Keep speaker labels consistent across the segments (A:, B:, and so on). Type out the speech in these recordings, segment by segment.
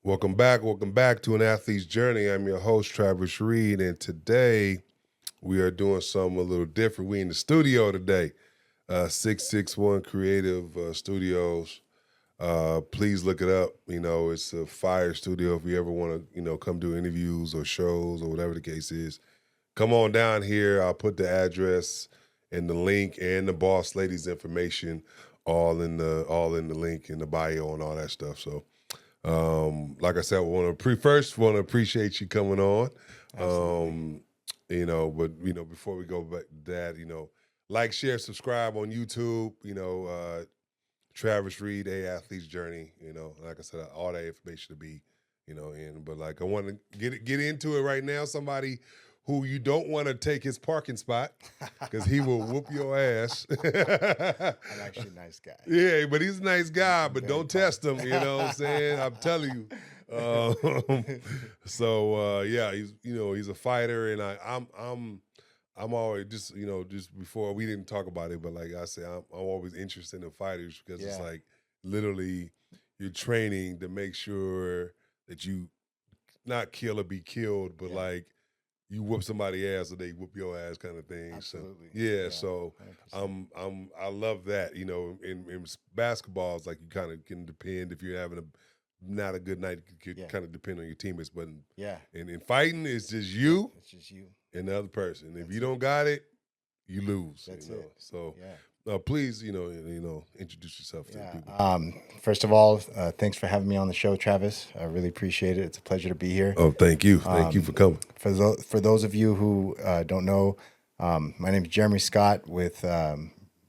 A: Welcome back to An Athlete's Journey. I'm your host, Travis Reed, and today we are doing something a little different. We in the studio today, 661 Creative Studios. Please look it up. You know, it's a fire studio if you ever want to, come do interviews or shows or whatever the case is. Come on down here. I'll put the address and the link and the boss lady's information all in the link in the bio and all that stuff. So like I said, first want to appreciate you coming on. Before we go back to that, like, share, subscribe on YouTube, Travis Reed, A Athlete's Journey, like I said, all that information to be, but like, I want to get into it right now. Somebody who you don't want to take his parking spot because he will whoop your ass.
B: I'm actually a nice guy.
A: Yeah, but he's a nice guy, but don't test him, you know what I'm saying? I'm telling you. He's a fighter, and I'm always just before we didn't talk about it, but like I said, I'm always interested in fighters because it's like literally you're training to make sure that you not kill or be killed, but like you whoop somebody ass or they whoop your ass kind of thing.
B: Absolutely.
A: So so 100%. I love that. In basketball, it's like you kind of can depend if you're having not a good night, you can kind of depend on your teammates. But in fighting, it's just you.
B: It's just you
A: and the other person. If you don't got it, you lose.
B: That's it.
A: So please, introduce yourself to the people.
B: First of all, thanks for having me on the show, Travis. I really appreciate it. It's a pleasure to be here.
A: Oh, thank you. Thank you for coming.
B: For those of you who don't know, my name is Jeremy Scott with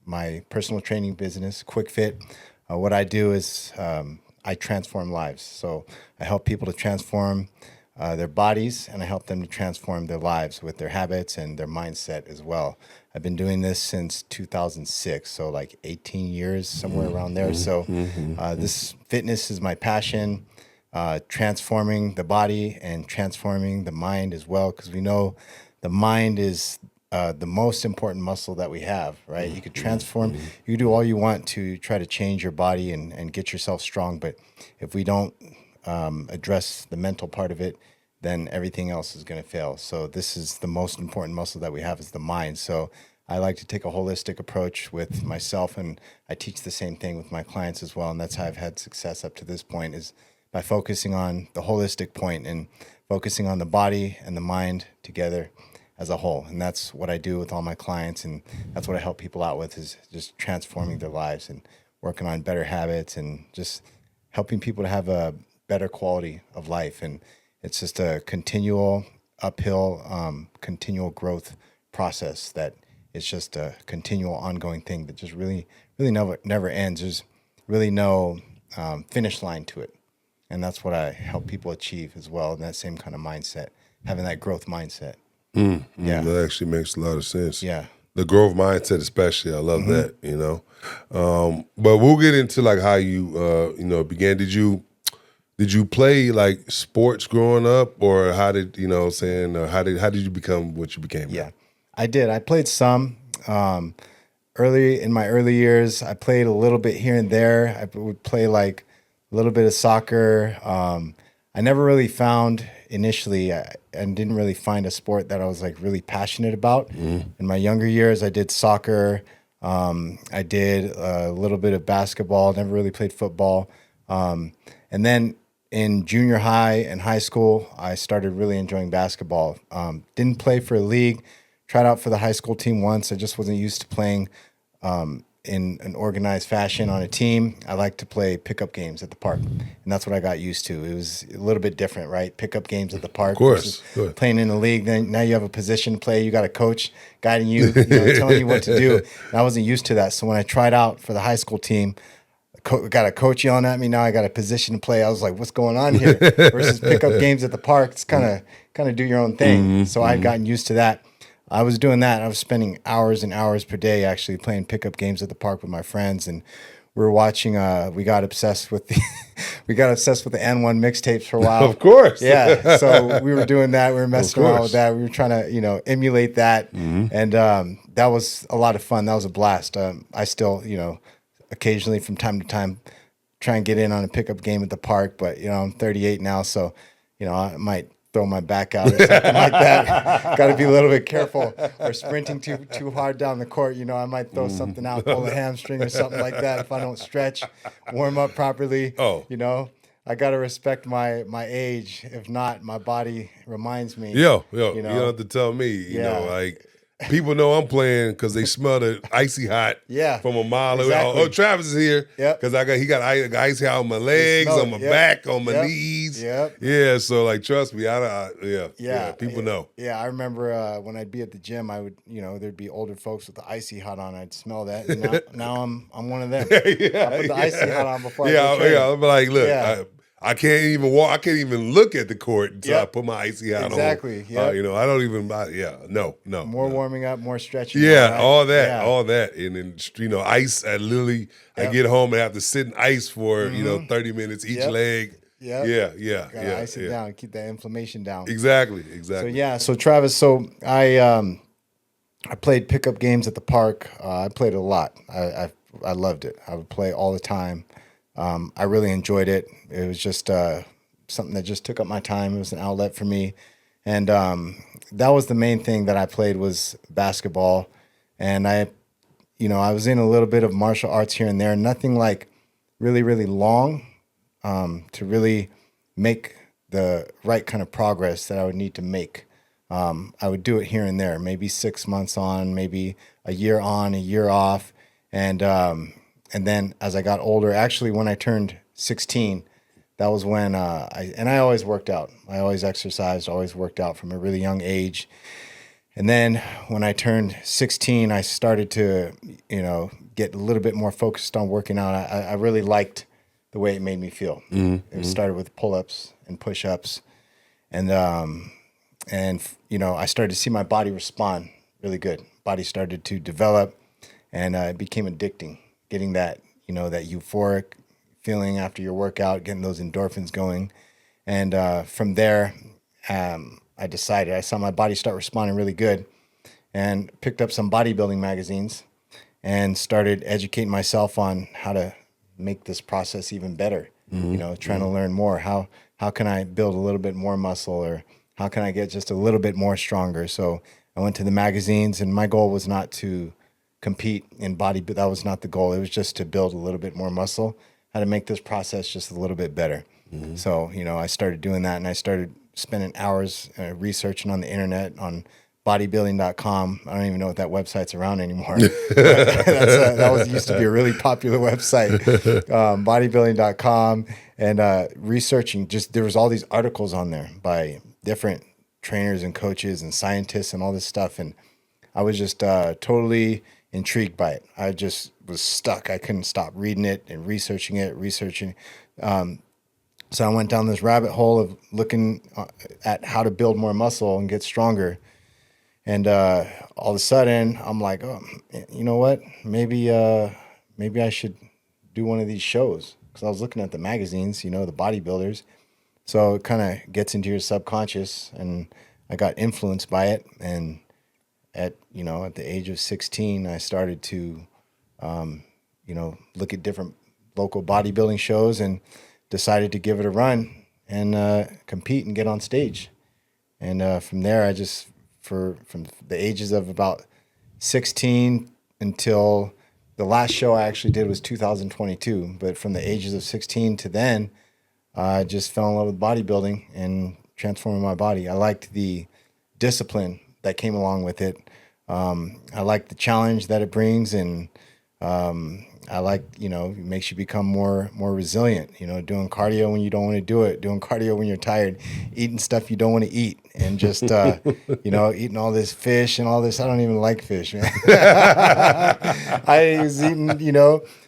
B: my personal training business, Quick Fit. What I do is I transform lives. So I help people to transform their bodies, and I help them to transform their lives with their habits and their mindset as well. I've been doing this since 2006, so like 18 years, somewhere around there. So this fitness is my passion, transforming the body and transforming the mind as well, because we know the mind is the most important muscle that we have, right? You could transform, you can do all you want to try to change your body and get yourself strong, but if we don't address the mental part of it, then everything else is going to fail. So this is the most important muscle that we have, is the mind. So I like to take a holistic approach with myself, and I teach the same thing with my clients as well. And that's how I've had success up to this point, is by focusing on the holistic point and focusing on the body and the mind together as a whole. And that's what I do with all my clients. And that's what I help people out with, is just transforming their lives and working on better habits and just helping people to have a better quality of life. And it's just a continual uphill, continual growth process that it's just a continual ongoing thing that just really never ends. There's really no finish line to it. And that's what I help people achieve as well, in that same kind of mindset, having that growth mindset.
A: That actually makes a lot of sense.
B: Yeah.
A: The growth mindset especially, I love that, But we'll get into like how you, began. Did you play like sports growing up, or how did how did you become what you became?
B: Yeah, I did. I played some early in my early years. I played a little bit here and there. I would play like a little bit of soccer. I never really found initially, and didn't really find a sport that I was like really passionate about. In my younger years, I did soccer. I did a little bit of basketball. Never really played football. And then in junior high and high school, I started really enjoying basketball. Didn't play for a league, tried out for the high school team once. I just wasn't used to playing in an organized fashion on a team. I like to play pickup games at the park, and that's what I got used to. It was a little bit different, right? Pickup games at the park,
A: of course,
B: playing in the league. Then now you have a position to play. You got a coach guiding you, telling you what to do. And I wasn't used to that. So when I tried out for the high school team, got a coach yelling at me. Now I got a position to play. I was like, what's going on here? Versus pickup games at the park. It's kind of do your own thing. So I'd gotten used to that. I was doing that. I was spending hours and hours per day actually playing pickup games at the park with my friends, and we were watching. We got obsessed with the N1 mixtapes for a while.
A: Of course,
B: yeah. So we were doing that. We were messing around with that. We were trying to emulate that, and that was a lot of fun. That was a blast. I still occasionally from time to time try and get in on a pickup game at the park, but I'm 38 now, so I might throw my back out or something like that. Got to be a little bit careful. Or sprinting too hard down the court, I might throw something out, pull a hamstring or something like that if I don't stretch, warm up properly.
A: Oh.
B: I got to respect my age. If not, my body reminds me.
A: You don't have to tell me. You know, like people know I'm playing because they smell the icy hot from a mile away.
B: Exactly.
A: Oh, Travis is here.
B: Yep.
A: Because he got icy hot on my legs, on my back, on my knees.
B: Yep.
A: Yeah. So like, trust me, people know.
B: Yeah, I remember when I'd be at the gym, I would, there'd be older folks with the icy hot on. I'd smell that. And now I'm one of them. I put the icy hot on before I go train.
A: I'm like, look, I can't even walk. I can't even look at the court until I put my icy hat on.
B: Exactly.
A: I don't even. No.
B: More warming up, more stretching.
A: Yeah, all that, and then ice. I get home and have to sit in ice for 30 minutes each leg.
B: Yeah.
A: Gotta
B: ice it down, keep that inflammation down.
A: Exactly.
B: So Travis, I played pickup games at the park. I played a lot. I loved it. I would play all the time. I really enjoyed it. It was just something that just took up my time. It was an outlet for me. And that was the main thing that I played was basketball. And I was in a little bit of martial arts here and there. Nothing like really, really long to really make the right kind of progress that I would need to make. I would do it here and there, maybe 6 months on, maybe a year on, a year off. And then as I got older, actually when I turned 16, that was when I always worked out. I always exercised, always worked out from a really young age. And then when I turned 16, I started to, get a little bit more focused on working out. I really liked the way it made me feel. Mm-hmm. It started with pull-ups and push-ups. And I started to see my body respond really good. Body started to develop and it became addicting. Getting that, that euphoric feeling after your workout, getting those endorphins going. And from there, I decided, I saw my body start responding really good and picked up some bodybuilding magazines and started educating myself on how to make this process even better, trying to learn more. How can I build a little bit more muscle or how can I get just a little bit more stronger? So I went to the magazines and my goal was not to compete in body, but that was not the goal. It was just to build a little bit more muscle, how to make this process just a little bit better. Mm-hmm. So, I started doing that and I started spending hours researching on the internet on bodybuilding.com. I don't even know if that website's around anymore. That used to be a really popular website, bodybuilding.com, and researching. There was all these articles on there by different trainers and coaches and scientists and all this stuff. And I was just totally intrigued by it. I just was stuck. I couldn't stop reading it and researching it. So I went down this rabbit hole of looking at how to build more muscle and get stronger. And all of a sudden, I'm like, oh, you know what? Maybe I should do one of these shows. Because I was looking at the magazines, the bodybuilders. So it kind of gets into your subconscious, and I got influenced by it. And at the age of 16, I started to, look at different local bodybuilding shows and decided to give it a run and compete and get on stage. And from there, I just, from the ages of about 16 until the last show I actually did was 2022. But from the ages of 16 to then, I just fell in love with bodybuilding and transforming my body. I liked the discipline that came along with it. I like the challenge that it brings, and I like, it makes you become more resilient, doing cardio when you don't want to do it, doing cardio when you're tired, eating stuff you don't want to eat, and just, eating all this fish and all this. I don't even like fish, man.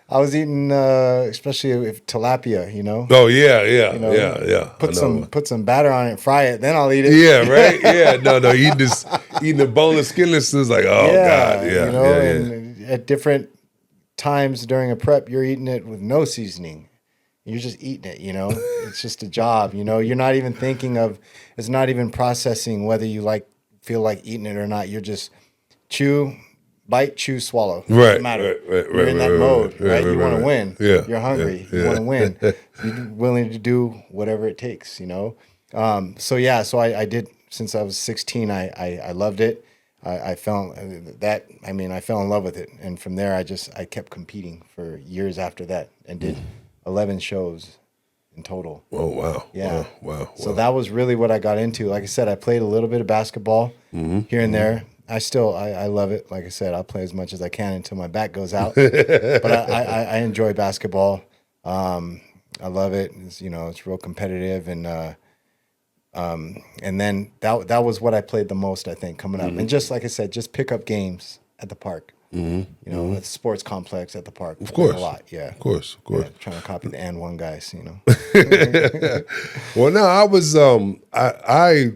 B: I was eating, especially if tilapia,
A: Oh yeah.
B: Put some batter on it, fry it, then I'll eat it.
A: Yeah, right. Yeah, no. Eating the boneless, skinless is like, oh God, yeah,
B: And at different times during a prep, you're eating it with no seasoning. You're just eating it. It's just a job. You're not even thinking of. It's not even processing whether you feel like eating it or not. You're just chew, bite, chew, swallow.
A: Right,
B: Doesn't matter.
A: right,
B: You're in that mode, right? You want to win.
A: Yeah,
B: You're hungry.
A: yeah,
B: You want to
A: yeah.
B: win. You're willing to do whatever it takes, you know? So yeah, so I did, since I was 16, I loved it. I fell I fell in love with it. And from there, I kept competing for years after that and did 11 shows in total.
A: Oh wow!
B: Yeah.
A: Wow!
B: So that was really what I got into. Like I said, I played a little bit of basketball here and there. I love it. Like I said, I'll play as much as I can until my back goes out. But I enjoy basketball. I love it. It's real competitive, and then that was what I played the most, I think, coming up. And just like I said, just pick up games at the park. At the sports complex at the park.
A: Of course,
B: a lot. Yeah,
A: of course.
B: Yeah, trying to copy the and one guys.
A: Well, no, I was I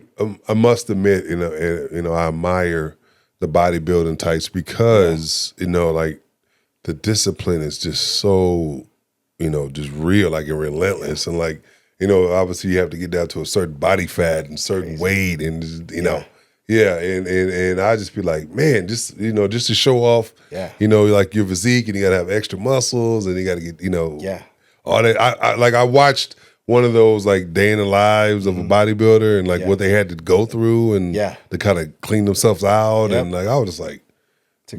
A: must admit, I admire the bodybuilding types because like the discipline is just so just real, like, and relentless, and like obviously you have to get down to a certain body fat and certain weight, and and I just be like, man, just just to show off, like your physique, and you gotta have extra muscles, and you gotta get all that. I watched one of those like day in the lives of a bodybuilder, and like what they had to go through, and to kind of clean themselves out, and like I was just like,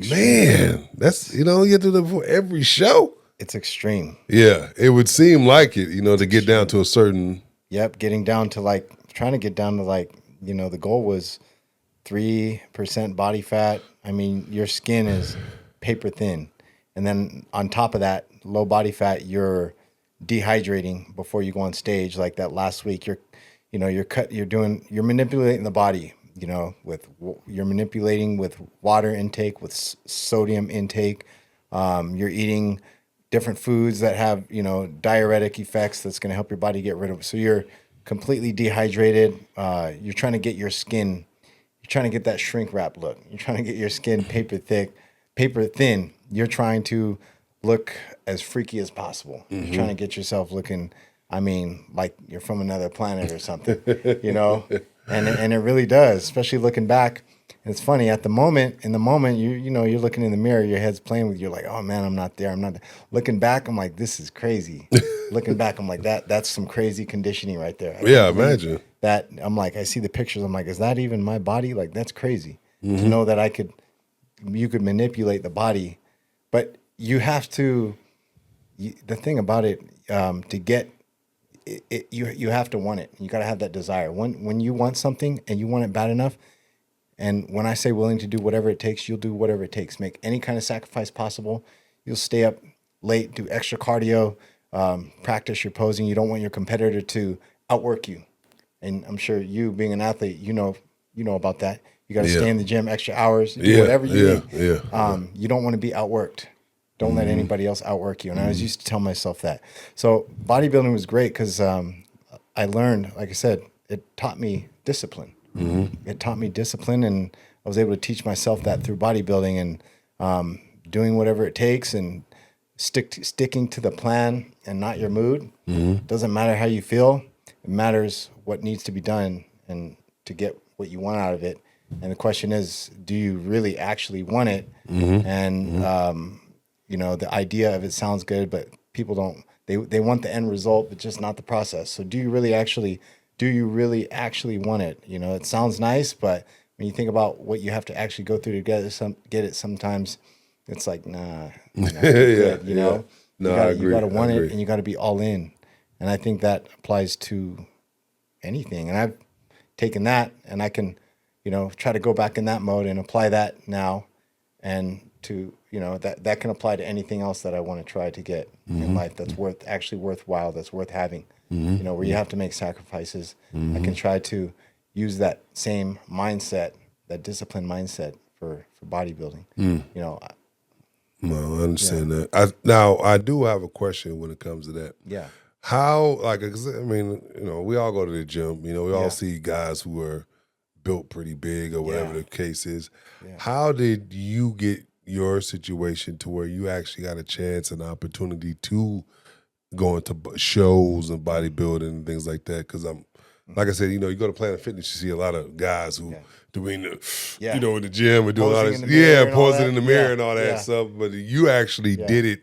A: man, that's you have to do that for every show.
B: It's extreme.
A: Yeah, it would seem like it, to get down to a certain.
B: Yep, trying to get down to the goal was 3% body fat. I mean, your skin is paper thin. And then on top of that, low body fat, you're dehydrating before you go on stage. Like that last week, you're manipulating the body, you're manipulating with water intake, with sodium intake. You're eating different foods that have, diuretic effects that's going to help your body get rid of it. So you're completely dehydrated. You're trying to get your skin, you're trying to get that shrink wrap look. You're trying to get your skin paper thin. You're trying to look as freaky as possible. You're trying to get yourself looking, like you're from another planet or something, and it really does, especially looking back. And it's funny in the moment, you're looking in the mirror, your head's playing with you. You're like, oh man, I'm not there. Looking back, I'm like, this is crazy. Looking back, I'm like, that's some crazy conditioning right there.
A: Yeah, imagine
B: that. I'm like, I see the pictures. I'm like, is that even my body? Like, that's crazy to know that you could manipulate the body, but you have to. The thing about it, to get it, you have to want it. You got to have that desire. When you want something and you want it bad enough. And when I say willing to do whatever it takes, you'll do whatever it takes. Make any kind of sacrifice possible. You'll stay up late, do extra cardio, practice your posing. You don't want your competitor to outwork you. And I'm sure you, being an athlete, you know about that. You got to stay in the gym extra hours, do whatever you need. You don't want to be outworked. Don't let anybody else outwork you. And I always used to tell myself that. So bodybuilding was great because I learned, like I said, it taught me discipline. It taught me discipline, and I was able to teach myself that through bodybuilding, and doing whatever it takes, and sticking to the plan and not your mood. Doesn't matter how you feel. It matters what needs to be done and to get what you want out of it. And the question is, do you really actually want it? And the idea of it sounds good, but people don't. They want the end result, but just not the process. So do you really actually want it? It sounds nice, but when you think about what you have to actually go through to get it, sometimes it's like, nah, good, No, I agree. You got to want it, and you got to be all in. And I think that applies to anything. And I've taken that, and I can, try to go back in that mode and apply that now, and to, that can apply to anything else that I want to try to get in life that's worthwhile, that's worth having. Where you have to make sacrifices. I can try to use that same mindset, that disciplined mindset for bodybuilding.
A: No, I understand that. Now, I do have a question when it comes to that.
B: Yeah.
A: How, we all go to the gym. We all see guys who are built pretty big or whatever the case is. Yeah. How did you get your situation to where you actually got a chance and opportunity to go into shows and bodybuilding and things like that? Because I'm Like I said, you go to Planet Fitness, you see a lot of guys who doing the,
B: Yeah.
A: in the gym and doing all
B: Posing
A: this,
B: in the mirror and all
A: posing
B: that.
A: in the mirror
B: Yeah.
A: and all that
B: Yeah.
A: stuff. But you actually
B: Yeah.
A: did it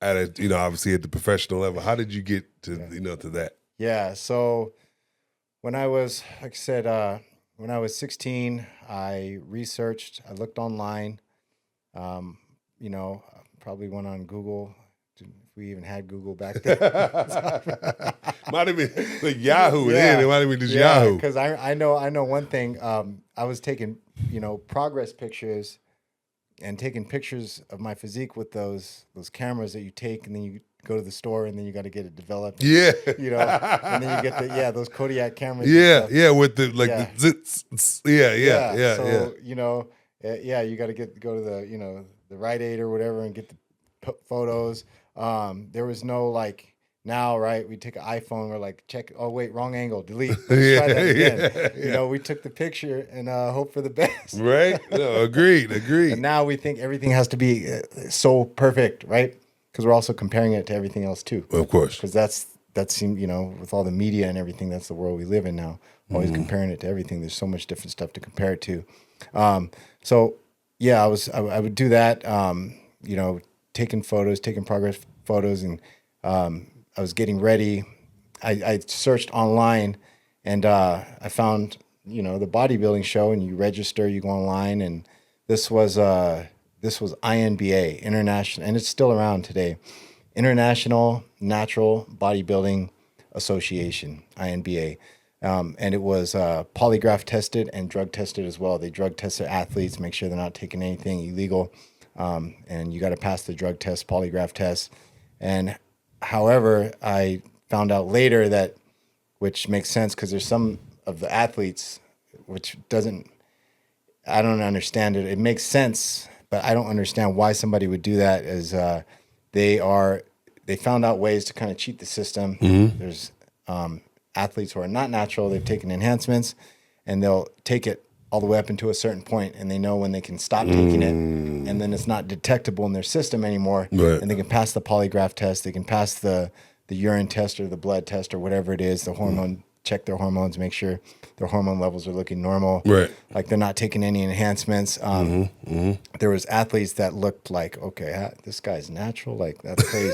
A: at a, obviously at the professional level. How did you get to, to that?
B: Yeah. So when I was, like I said, when I was 16, I researched, I looked online, probably went on Google. If we even had Google back then.
A: Might have been like Yahoo.
B: Yeah.
A: It might have been just Yahoo.
B: Because I know one thing. I was taking, progress pictures and taking pictures of my physique with those cameras that you take, and then you go to the store, and then you got to get it developed.
A: Yeah.
B: And then you get those Kodiak cameras.
A: Yeah, with the the zits. Yeah.
B: So you got to go to the Rite Aid or whatever and get the photos. There was no now, right? We take an iPhone, we're like, check. Oh wait, wrong angle, delete. Let's try that again. We took the picture and hope for the best.
A: Right? No, agreed.
B: And now we think everything has to be so perfect, right? Because we're also comparing it to everything else too.
A: Of course.
B: Because that's with all the media and everything, that's the world we live in now. Always comparing it to everything. There's so much different stuff to compare it to. I would do that. Taking photos, taking progress photos, and I was getting ready. I searched online, and I found the bodybuilding show, and you register, you go online, and this was INBA, International, and it's still around today, International Natural Bodybuilding Association, INBA. And it was polygraph tested and drug tested as well. They drug test their athletes, make sure they're not taking anything illegal. And you got to pass the drug test, polygraph test. And however, I found out later that, which makes sense because there's some of the athletes, I don't understand it. It makes sense, but I don't understand why somebody would do that. As they found out ways to kind of cheat the system. There's athletes who are not natural. They've taken enhancements, and they'll take it all the way up into a certain point, and they know when they can stop taking it, and then it's not detectable in their system anymore.
A: Right.
B: And they can pass the polygraph test. They can pass the urine test or the blood test or whatever it is, the hormone, check their hormones, make sure their hormone levels are looking normal.
A: Right.
B: Like they're not taking any enhancements. There was athletes that looked like, okay, this guy's natural. Like, that's crazy.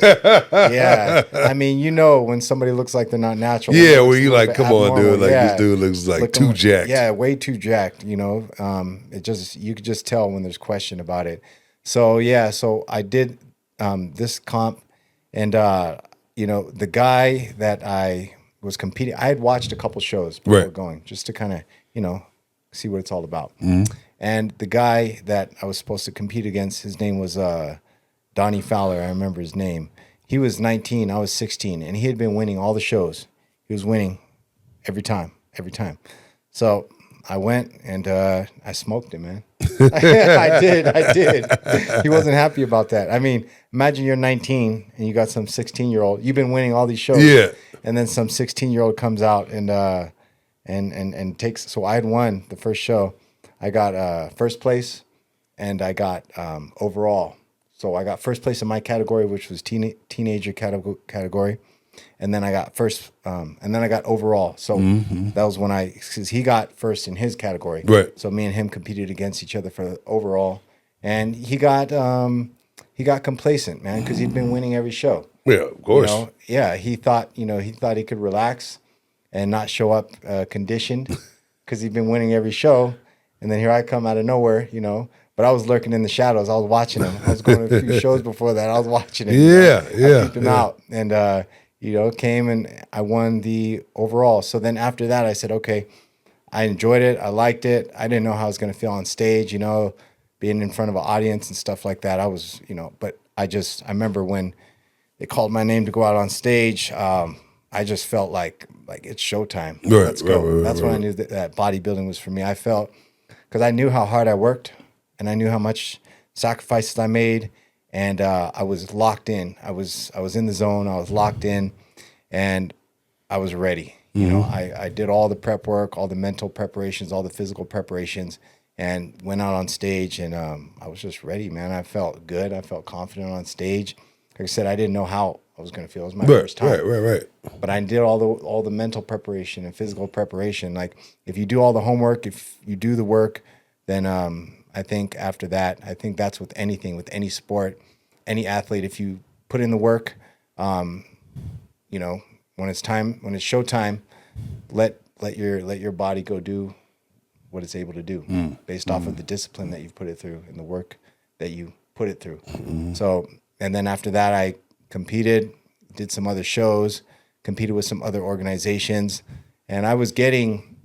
B: Yeah. I mean, when somebody looks like they're not natural.
A: Yeah, where you like, come on, dude. Like, this dude looks like too jacked.
B: Yeah, way too jacked, you could just tell when there's question about it. So, so I did this comp, and, the guy that I was competing, I had watched a couple shows before going, just to kind of, see what it's all about. And the guy that I was supposed to compete against, his name was Donnie Fowler. I remember his name. He was 19, I was 16, and he had been winning all the shows. He was winning every time. So I went and I smoked him, man. I did. He wasn't happy about that. I mean, imagine you're 19 and you got some 16-year-old. You've been winning all these shows.
A: Yeah.
B: And then some 16-year-old comes out and takes. So I had won the first show. I got first place, and I got overall. So I got first place in my category, which was teenager category. And then I got first, and then I got overall. So that was when because he got first in his category.
A: Right.
B: So me and him competed against each other for the overall, and he got complacent, man, because he'd been winning every show.
A: Yeah, of course.
B: He thought he could relax and not show up conditioned because he'd been winning every show, and then here I come out of nowhere, But I was lurking in the shadows. I was watching him. I was going to a few shows before that. I was watching him.
A: Yeah.
B: I peeped him out, and came and I won the overall. So then after that, I said, okay, I enjoyed it. I liked it. I didn't know how I was going to feel on stage, being in front of an audience and stuff like that. I was, but I remember when they called my name to go out on stage, I just felt like it's showtime. Let's go. That's when I knew that bodybuilding was for me. I felt, because I knew how hard I worked, and I knew how much sacrifices I made. And I was locked in. I was in the zone. I was locked in, and I was ready. I did all the prep work, all the mental preparations, all the physical preparations, and went out on stage. And I was just ready, man. I felt good. I felt confident on stage. Like I said, I didn't know how I was going to feel. It was my first time.
A: Right.
B: But I did all the mental preparation and physical preparation. Like if you do all the homework, if you do the work, then I think after that, I think that's with anything, with any sport, any athlete. If you put in the work, you know, when it's showtime, let your body go do what it's able to do based off of the discipline that you've put it through and the work that you put it through. So, and then after that, I competed, did some other shows, competed with some other organizations, and I was getting,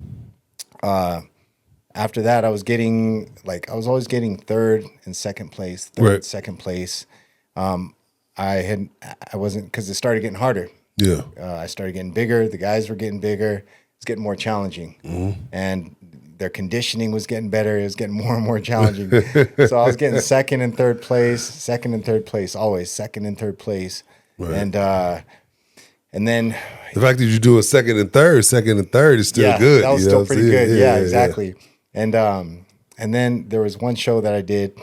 B: after that, I was always getting third and second place, second place. I wasn't, because it started getting harder.
A: Yeah.
B: I started getting bigger. The guys were getting bigger. It's getting more challenging. And their conditioning was getting better. It was getting more and more challenging. So I was getting second and third place, always second and third place. Right. And then
A: the fact that you do a second and third is still good.
B: That was still pretty good. Yeah, exactly. Yeah. And then there was one show that I did,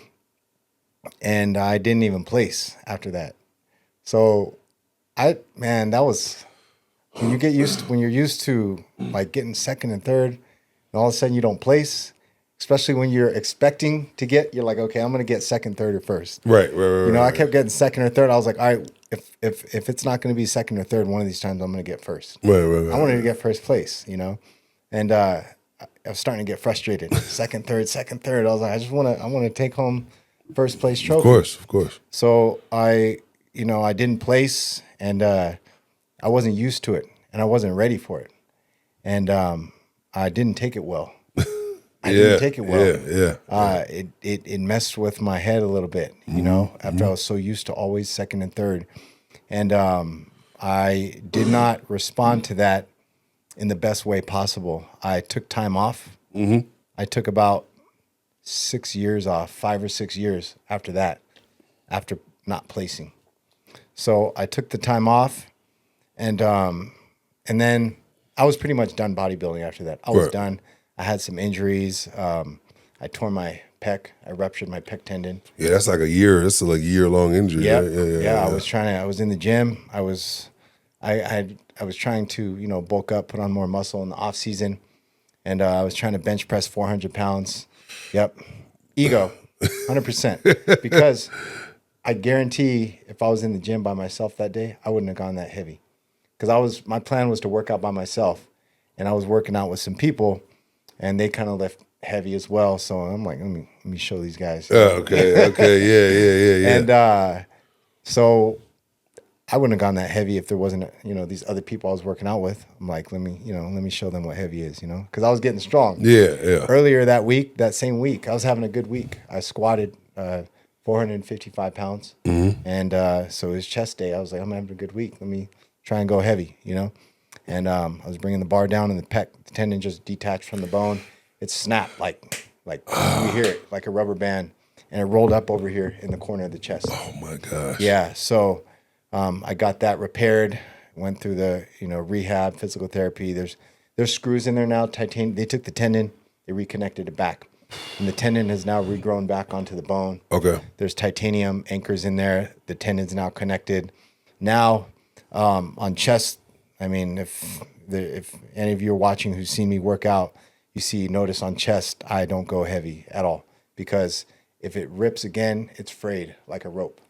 B: and I didn't even place after that. So that was when you're used to like getting second and third, and all of a sudden you don't place, especially when you're expecting to you're like, okay, I'm gonna get second, third, or first.
A: Right.
B: You know, I kept getting second or third. I was like, all right, if it's not gonna be second or third, one of these times I'm gonna get first.
A: Right.
B: I wanted to get first place, you know, and I was starting to get frustrated. Second, third. I was like, I want to take home first place trophy.
A: Of course.
B: So I didn't place, and I wasn't used to it, and I wasn't ready for it, and I didn't take it well. It messed with my head a little bit, you know, after I was so used to always second and third, and I did not respond to that in the best way possible. I took time off. I took about 6 years off, 5 or 6 years after that, after not placing. So I took the time off, and then I was pretty much done bodybuilding after that. I was done. I had some injuries. I tore my pec. I ruptured my pec tendon.
A: Yeah, that's like a year. That's like a year-long injury.
B: Yeah. I was in the gym. I was trying to, you know, bulk up, put on more muscle in the off season, and I was trying to bench press 400 pounds. Yep, ego, 100%. Because I guarantee, if I was in the gym by myself that day, I wouldn't have gone that heavy. Because my plan was to work out by myself, and I was working out with some people, and they kind of lift heavy as well. So I'm like, let me show these guys.
A: Okay, yeah.
B: And so I wouldn't have gone that heavy if there wasn't, you know, these other people I was working out with. I'm like, let me show them what heavy is, you know, because I was getting strong.
A: Yeah.
B: Earlier that same week, I was having a good week. I squatted 455 pounds, and so it was chest day. I was like, I'm having a good week. Let me try and go heavy, you know. And I was bringing the bar down, and the tendon just detached from the bone. It snapped like you hear it, like a rubber band, and it rolled up over here in the corner of the chest.
A: Oh my gosh.
B: Yeah. So I got that repaired. Went through the rehab, physical therapy. There's screws in there now. Titanium. They took the tendon, they reconnected it back, and the tendon has now regrown back onto the bone.
A: Okay.
B: There's titanium anchors in there. The tendon's now connected. Now on chest. I mean, if any of you are watching who've seen me work out, notice on chest, I don't go heavy at all, because if it rips again, it's frayed like a rope.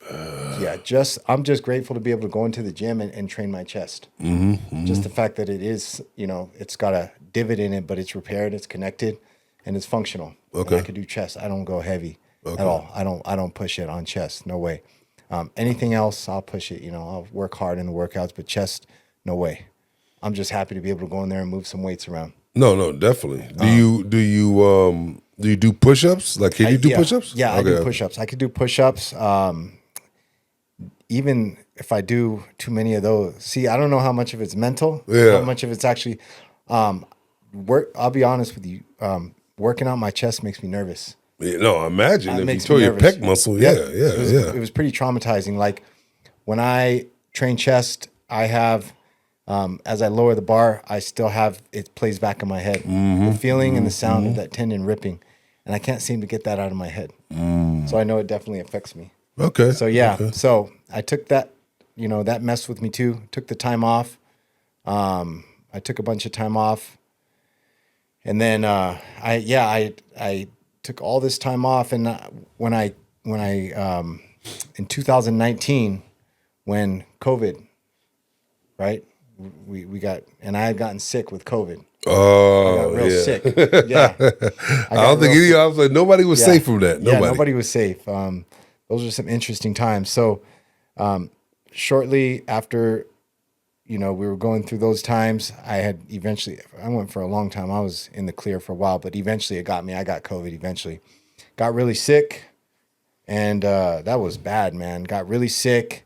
B: I'm just grateful to be able to go into the gym and train my chest. Just the fact that it is, it's got a divot in it, but it's repaired, it's connected, and it's functional.
A: Okay.
B: And I could do chest. I don't go heavy at all. I don't push it on chest. No way. Anything else, I'll push it. I'll work hard in the workouts, but chest, no way. I'm just happy to be able to go in there and move some weights around.
A: No, definitely. Do you do push-ups? Like, can you do push-ups?
B: Yeah, I do push-ups. I could do push-ups. Even if I do too many of those, I don't know how much of it's mental.
A: Yeah.
B: How much of it's actually work. I'll be honest with you. Working out my chest makes me nervous.
A: Yeah, no, imagine if you
B: makes
A: tore
B: me
A: your
B: nervous.
A: pec muscle.
B: It was pretty traumatizing. Like when I train chest, I have, as I lower the bar, I still have, it plays back in my head. The feeling and the sound of that tendon ripping. And I can't seem to get that out of my head. So I know it definitely affects me.
A: Okay.
B: So so I took that that messed with me too. Took the time off. I took a bunch of time off, and then I took all this time off, and when I in 2019 when COVID, right? We got, and I had gotten sick with COVID.
A: Oh,
B: I got real
A: yeah.
B: sick. Yeah.
A: I don't think I was like, nobody was safe from that.
B: Yeah, nobody was safe. Those are some interesting times. So, shortly after, we were going through those times, I went for a long time. I was in the clear for a while, but eventually it got me. I got COVID eventually. Got really sick, and that was bad, man. Got really sick,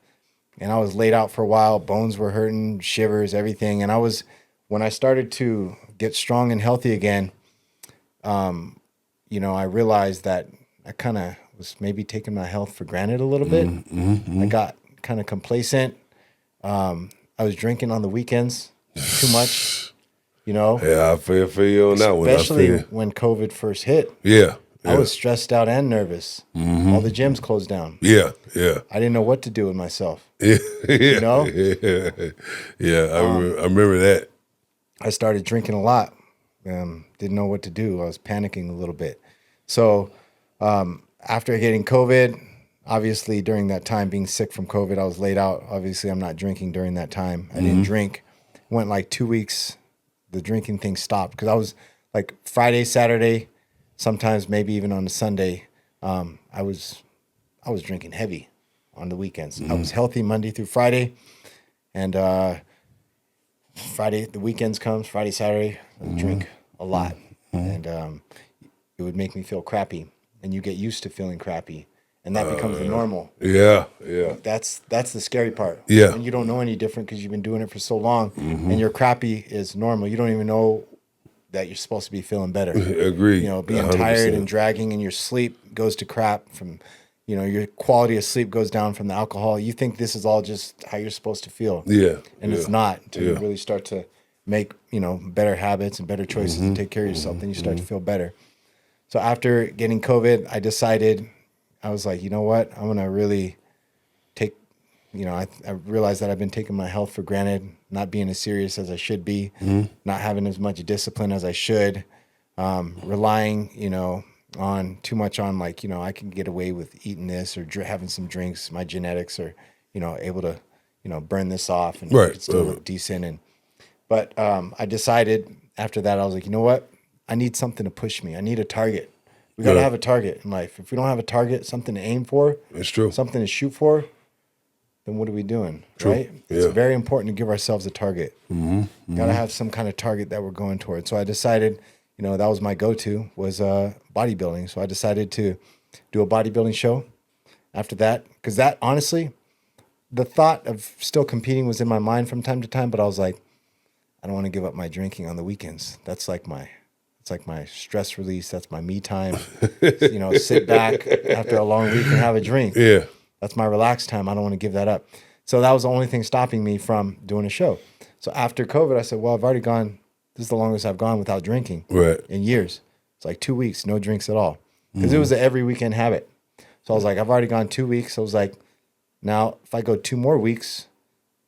B: and I was laid out for a while. Bones were hurting, shivers, everything. And when I started to get strong and healthy again, I realized that I kind of was maybe taking my health for granted a little bit. I got kind of complacent. I was drinking on the weekends too much,
A: Yeah, I feel you on that one.
B: especially when COVID first hit.
A: Yeah.
B: I was stressed out and nervous. All the gyms closed down.
A: Yeah.
B: I didn't know what to do with myself.
A: Yeah. I remember that.
B: I started drinking a lot. Didn't know what to do. I was panicking a little bit. So after getting COVID, obviously during that time being sick from COVID, I was laid out. Obviously, I'm not drinking during that time. I didn't drink. Went like 2 weeks. The drinking thing stopped because I was like Friday, Saturday, sometimes maybe even on a Sunday. I was drinking heavy on the weekends. I was healthy Monday through Friday, and Friday the weekends comes. Friday, Saturday, I would drink a lot, and it would make me feel crappy. And you get used to feeling crappy, and that becomes the normal.
A: Yeah.
B: That's the scary part.
A: Yeah.
B: And you don't know any different because you've been doing it for so long, and your crappy is normal. You don't even know that you're supposed to be feeling better.
A: Agreed.
B: Being
A: 100%.
B: tired and dragging, and your sleep goes to crap from, your quality of sleep goes down from the alcohol. You think this is all just how you're supposed to feel.
A: Yeah.
B: And it's not until you really start to make, better habits and better choices and take care of yourself. Then you start to feel better. So after getting COVID, I decided, I was like, you know what? I'm going to really take, I realized that I've been taking my health for granted, not being as serious as I should be, not having as much discipline as I should, relying, on too much on like, I can get away with eating this or having some drinks. My genetics are, able to, burn this off and
A: Right.
B: still look decent. But I decided after that, I was like, you know what? I need something to push me. I need a target. We got to have a target in life. If we don't have a target, something to aim for,
A: It's true.
B: something to shoot for, then what are we doing?
A: True.
B: Right? It's very important to give ourselves a target. Got to have some kind of target that we're going towards. So I decided, that was my go-to was bodybuilding. So I decided to do a bodybuilding show after that. Because that, honestly, the thought of still competing was in my mind from time to time. But I was like, I don't want to give up my drinking on the weekends. That's like my stress release. That's my me time. Sit back after a long week and have a drink.
A: Yeah.
B: That's my relaxed time. I don't want to give that up. So that was the only thing stopping me from doing a show. So after COVID, I said, well, I've already gone. This is the longest I've gone without drinking in years. It's like 2 weeks, no drinks at all. Because it was an every weekend habit. So I was like, I've already gone 2 weeks. I was like, now if I go 2 more weeks,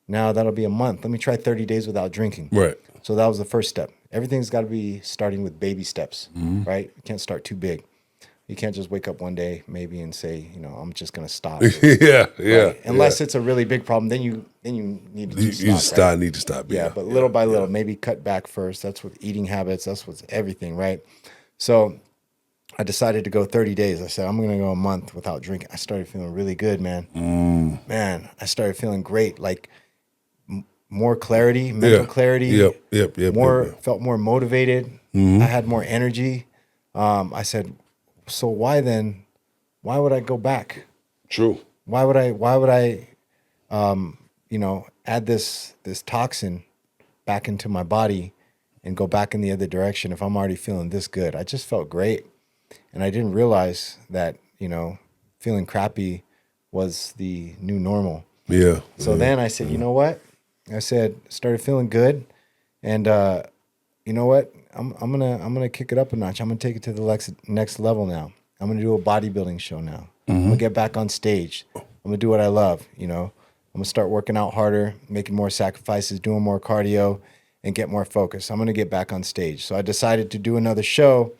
B: now that'll be a month. Let me try 30 days without drinking.
A: Right.
B: So that was the first step. Everything's got to be starting with baby steps, right? You can't start too big. You can't just wake up one day maybe and say, I'm just going to stop.
A: Yeah.
B: Right? Unless it's a really big problem, then you need to just stop.
A: Need to stop.
B: Yeah, but little by little, maybe cut back first. That's with eating habits. That's with everything, right? So I decided to go 30 days. I said, I'm going to go a month without drinking. I started feeling really good, man. Man, I started feeling great. Like more clarity, mental clarity.
A: Yep.
B: Felt more motivated. I had more energy. I said, so why would I go back?
A: True.
B: Why would I add this toxin back into my body and go back in the other direction if I'm already feeling this good? I just felt great. And I didn't realize that, feeling crappy was the new normal.
A: Yeah.
B: So then I said, you know what? I said, started feeling good. And you know what? I'm gonna kick it up a notch. I'm gonna take it to the next level now. I'm gonna do a bodybuilding show now. I'm gonna get back on stage. I'm gonna do what I love, I'm gonna start working out harder, making more sacrifices, doing more cardio, and get more focused. I'm gonna get back on stage. So I decided to do another show.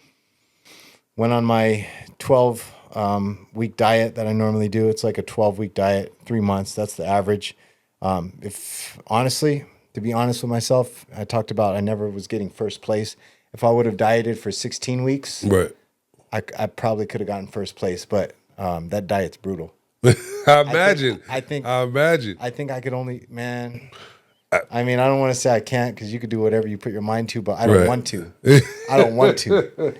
B: Went on my 12 week diet that I normally do. It's like a 12-week diet, 3 months. That's the average. If honestly, to be honest with myself, I talked about I never was getting first place. If I would have dieted for 16 weeks,
A: Right.
B: I probably could have gotten first place. But that diet's brutal.
A: I imagine.
B: I think
A: I imagine.
B: I think I could only, man. I mean, I don't want to say I can't because you could do whatever you put your mind to, but I don't
A: Right.
B: want to. I don't want to.